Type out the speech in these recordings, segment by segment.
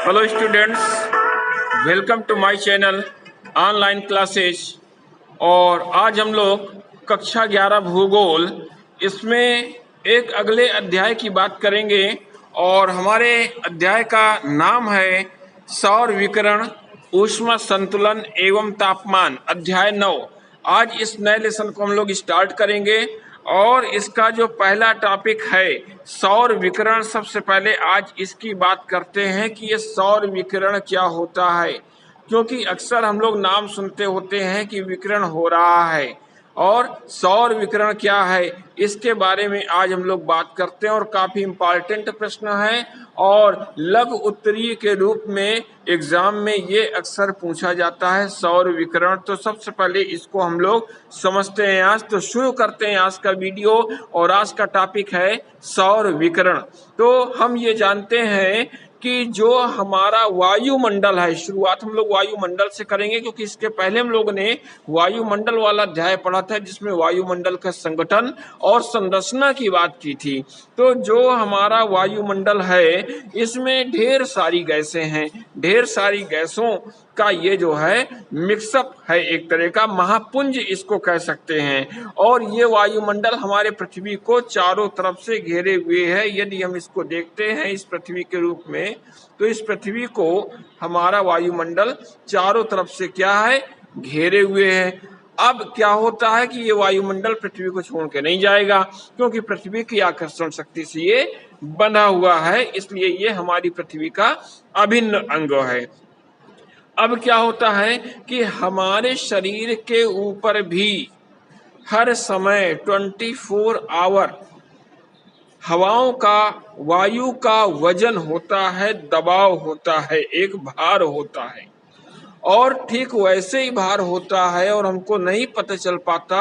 Hello students, welcome to my channel online classes. और आज हम लोग कक्षा 11 भूगोल इसमें एक अगले अध्याय की बात करेंगे और हमारे अध्याय का नाम है सौर विकिरण, ऊष्मा संतुलन एवं तापमान, अध्याय 9। आज इस नए लेसन को हम लोग स्टार्ट करेंगे और इसका जो पहला टॉपिक है सौर विकिरण। सबसे पहले आज इसकी बात करते हैं कि ये सौर विकिरण क्या होता है, क्योंकि अक्सर हम लोग नाम सुनते होते हैं कि विकिरण हो रहा है और सौर विकिरण क्या है इसके बारे में आज हम लोग बात करते हैं। और काफ़ी इम्पॉर्टेंट प्रश्न है और लघु उत्तरीय के रूप में एग्जाम में ये अक्सर पूछा जाता है सौर विकिरण। तो सबसे पहले इसको हम लोग समझते हैं। आज तो शुरू करते हैं आज का वीडियो और आज का टॉपिक है सौर विकिरण। तो हम ये जानते हैं कि जो हमारा वायुमंडल है, शुरुआत हम लोग वायुमंडल से करेंगे क्योंकि इसके पहले हम लोगों ने वायुमंडल वाला अध्याय पढ़ा था जिसमें वायुमंडल का संगठन और संरचना की बात की थी। तो जो हमारा वायुमंडल है इसमें ढेर सारी गैसें हैं, ढेर सारी गैसों का ये जो है मिक्सअप है, एक तरह का महापुंज इसको कह सकते हैं। और ये वायुमंडल हमारे पृथ्वी को चारों तरफ से घेरे हुए है। यदि हम इसको देखते हैं इस पृथ्वी के रूप में, तो इस पृथ्वी को हमारा वायुमंडल चारों तरफ से क्या है, घेरे हुए है। अब क्या होता है कि ये वायुमंडल पृथ्वी को छोड़ के नहीं जाएगा क्योंकि पृथ्वी की आकर्षण शक्ति से ये बंधा हुआ है, इसलिए ये हमारी पृथ्वी का अभिन्न अंग है। अब क्या होता है कि हमारे शरीर के ऊपर भी हर समय 24 आवर हवाओं का, वायु का वजन होता है, दबाव होता है, एक भार होता है। और ठीक वैसे ही भार होता है और हमको नहीं पता चल पाता।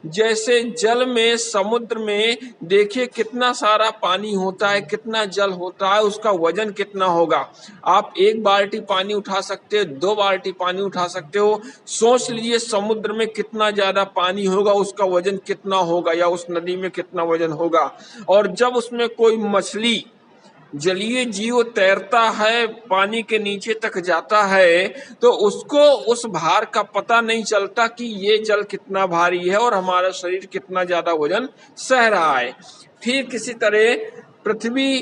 जैसे जल में, समुद्र में देखिए कितना सारा पानी होता है, कितना जल होता है, उसका वजन कितना होगा। आप एक बाल्टी पानी उठा सकते हो, 2 बाल्टी पानी उठा सकते हो। सोच लीजिए समुद्र में कितना ज्यादा पानी होगा, उसका वजन कितना होगा, या उस नदी में कितना वजन होगा। और जब उसमें कोई मछली, जलीय जीव तैरता है, पानी के नीचे तक जाता है, तो उसको उस भार का पता नहीं चलता कि ये जल कितना भारी है और हमारा शरीर कितना ज्यादा वजन सह रहा है। फिर किसी तरह पृथ्वी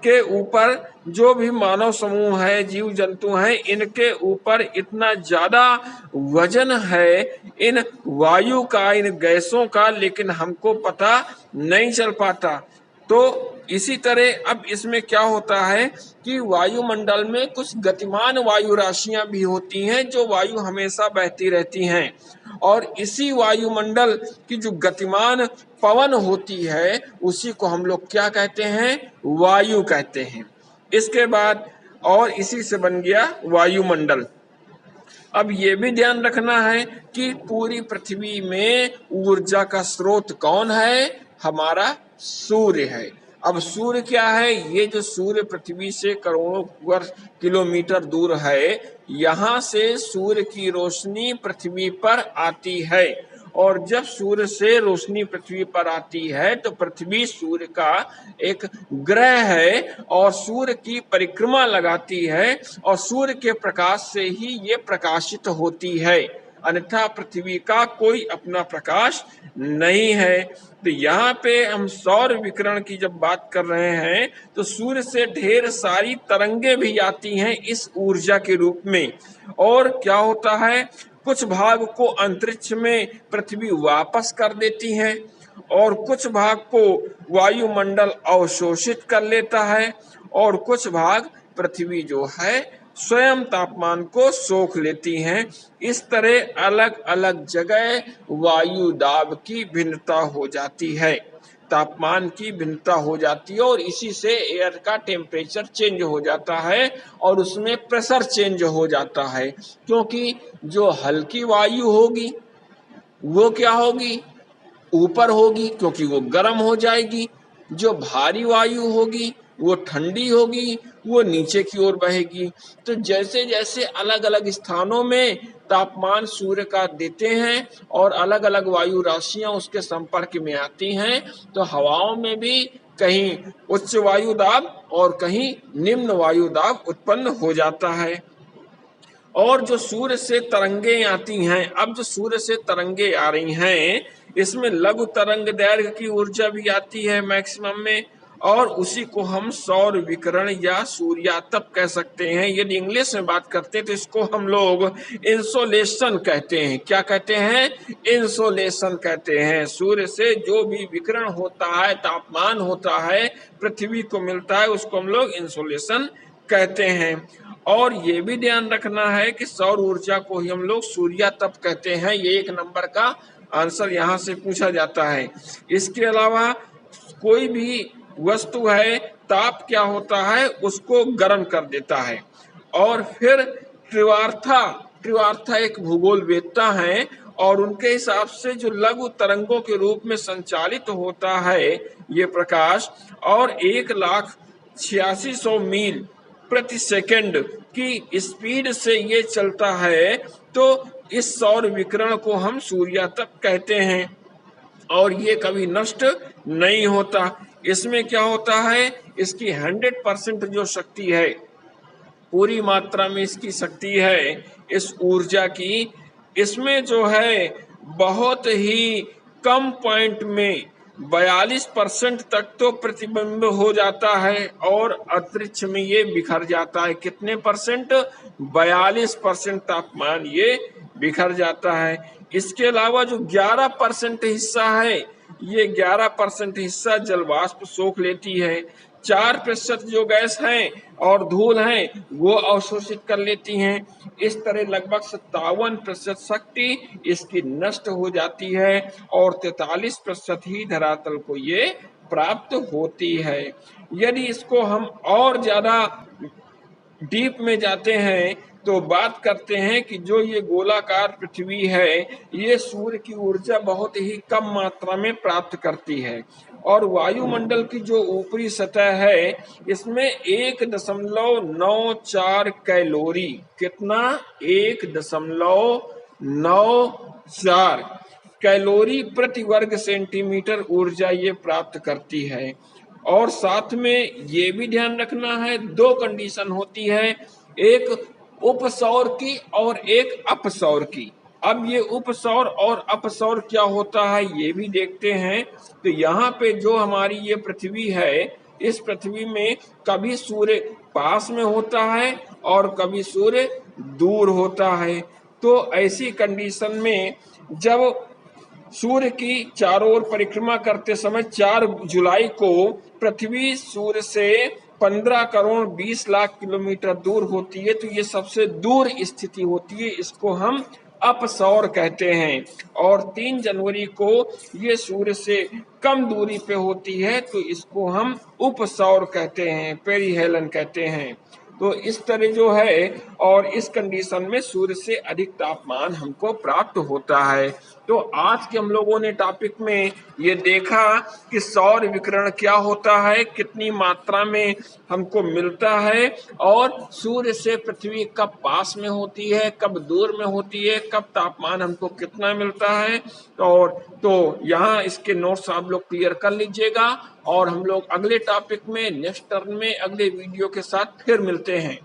के ऊपर जो भी मानव समूह है, जीव जंतु हैं, इनके ऊपर इतना ज्यादा वजन है इन वायु का, इन गैसों का, लेकिन हमको पता नहीं चल पाता। तो इसी तरह अब इसमें क्या होता है कि वायुमंडल में कुछ गतिमान वायु राशियां भी होती हैं जो वायु हमेशा बहती रहती हैं। और इसी वायुमंडल की जो गतिमान पवन होती है उसी को हम लोग क्या कहते हैं, वायु कहते हैं। इसके बाद और इसी से बन गया वायुमंडल। अब ये भी ध्यान रखना है कि पूरी पृथ्वी में ऊर्जा का स्रोत कौन है, हमारा सूर्य है। अब सूर्य क्या है, ये जो सूर्य पृथ्वी से करोड़ों वर्ष किलोमीटर दूर है, यहाँ से सूर्य की रोशनी पृथ्वी पर आती है। और जब सूर्य से रोशनी पृथ्वी पर आती है तो पृथ्वी सूर्य का एक ग्रह है और सूर्य की परिक्रमा लगाती है और सूर्य के प्रकाश से ही ये प्रकाशित होती है, अन्यथा पृथ्वी का कोई अपना प्रकाश नहीं है। तो यहाँ पे हम सौर विकिरण की जब बात कर रहे हैं तो सूर्य से ढेर सारी तरंगे भी आती हैं इस ऊर्जा के रूप में। और क्या होता है, कुछ भाग को अंतरिक्ष में पृथ्वी वापस कर देती है और कुछ भाग को वायुमंडल अवशोषित कर लेता है और कुछ भाग पृथ्वी जो है स्वयं तापमान को सोख लेती हैं। इस तरह अलग अलग जगह वायु दाब की भिन्नता हो जाती है, तापमान की भिन्नता हो जाती है और इसी से एयर का टेम्परेचर चेंज हो जाता है और उसमें प्रेशर चेंज हो जाता है। क्योंकि जो हल्की वायु होगी वो क्या होगी, ऊपर होगी क्योंकि वो गर्म हो जाएगी। जो भारी वायु होगी वो ठंडी होगी, वो नीचे की ओर बहेगी। तो जैसे जैसे अलग अलग स्थानों में तापमान सूर्य का देते हैं और अलग अलग वायु राशियां उसके संपर्क में आती हैं, तो हवाओं में भी कहीं उच्च वायु दाब और कहीं निम्न वायु दाब उत्पन्न हो जाता है। और जो सूर्य से तरंगे आती हैं, अब जो सूर्य से तरंगे आ रही हैं, इसमें लघु तरंग दैर्घ्य की ऊर्जा भी आती है मैक्सिमम में, और उसी को हम सौर विकिरण या सूर्यातप कह सकते हैं। यदि इंग्लिश में बात करते हैं तो इसको हम लोग इंसोलेशन कहते हैं। क्या कहते हैं? इंसोलेशन कहते हैं। सूर्य से जो भी विकिरण होता है, तापमान होता है, पृथ्वी को मिलता है, उसको हम लोग इंसोलेशन कहते हैं। और ये भी ध्यान रखना है कि सौर ऊर्जा को ही हम लोग सूर्यातप कहते हैं। ये 1 नंबर का आंसर यहाँ से पूछा जाता है। इसके अलावा कोई भी वस्तु है, ताप क्या होता है, उसको गर्म कर देता है। और फिर त्रिवार्था एक भूगोल वेत्ता है, और उनके हिसाब से जो लघु तरंगों के रूप में संचालित होता है ये प्रकाश, और 1,86,100 मील प्रति सेकंड की स्पीड से ये चलता है, तो इस सौर विकिरण को हम सूर्यातप कहते हैं। और ये कभी नष्ट नहीं होता। इसमें क्या होता है, इसकी 100% जो शक्ति है, पूरी मात्रा में इसकी शक्ति है इस ऊर्जा की, इसमें जो है बहुत ही कम पॉइंट में 42% तक तो प्रतिबिंब हो जाता है, और अंतरिक्ष में ये बिखर जाता है। कितने परसेंट? 42% तापमान ये बिखर जाता है। इसके अलावा जो 11% हिस्सा है, ये 11% हिस्सा जलवाष्प सोख लेती है। 4% जो गैस है और धूल है वो अवशोषित कर लेती हैं। इस तरह लगभग 57% शक्ति इसकी नष्ट हो जाती है, और 43% ही धरातल को ये प्राप्त होती है। यदि इसको हम और ज्यादा डीप में जाते हैं तो बात करते हैं कि जो ये गोलाकार पृथ्वी है, ये सूर्य की ऊर्जा बहुत ही कम मात्रा में प्राप्त करती है, और वायुमंडल की जो ऊपरी सतह है, इसमें 1.94 कैलोरी, कितना? 1.94 कैलोरी प्रति वर्ग सेंटीमीटर ऊर्जा ये प्राप्त करती है। और साथ में ये भी ध्यान रखना है, 2 कंडीशन होती है, एक उपसौर की और एक अपसौर की। अब ये उपसौर और अपसौर क्या होता है ये भी देखते हैं। तो यहाँ पे जो हमारी ये पृथ्वी है, इस पृथ्वी में कभी सूर्य पास में होता है और कभी सूर्य दूर होता है। तो ऐसी कंडीशन में जब सूर्य की चारों ओर परिक्रमा करते समय 4 जुलाई को पृथ्वी सूर्य से 15 करोड़ 20 लाख किलोमीटर दूर होती है, तो ये सबसे दूर स्थिति होती है, इसको हम अपसौर कहते हैं। और 3 जनवरी को ये सूर्य से कम दूरी पे होती है, तो इसको हम उपसौर कहते हैं, पेरिहेलन कहते हैं। तो इस तरह जो है, और इस कंडीशन में सूर्य से अधिक तापमान हमको प्राप्त होता है। तो आज के हम लोगों ने टॉपिक में ये देखा कि सौर विकिरण क्या होता है, कितनी मात्रा में हमको मिलता है, और सूर्य से पृथ्वी कब पास में होती है, कब दूर में होती है, कब तापमान हमको कितना मिलता है। और तो यहाँ इसके नोट्स आप लोग क्लियर कर लीजिएगा, और हम लोग अगले टॉपिक में नेक्स्ट टर्न में अगले वीडियो के साथ फिर मिलते हैं।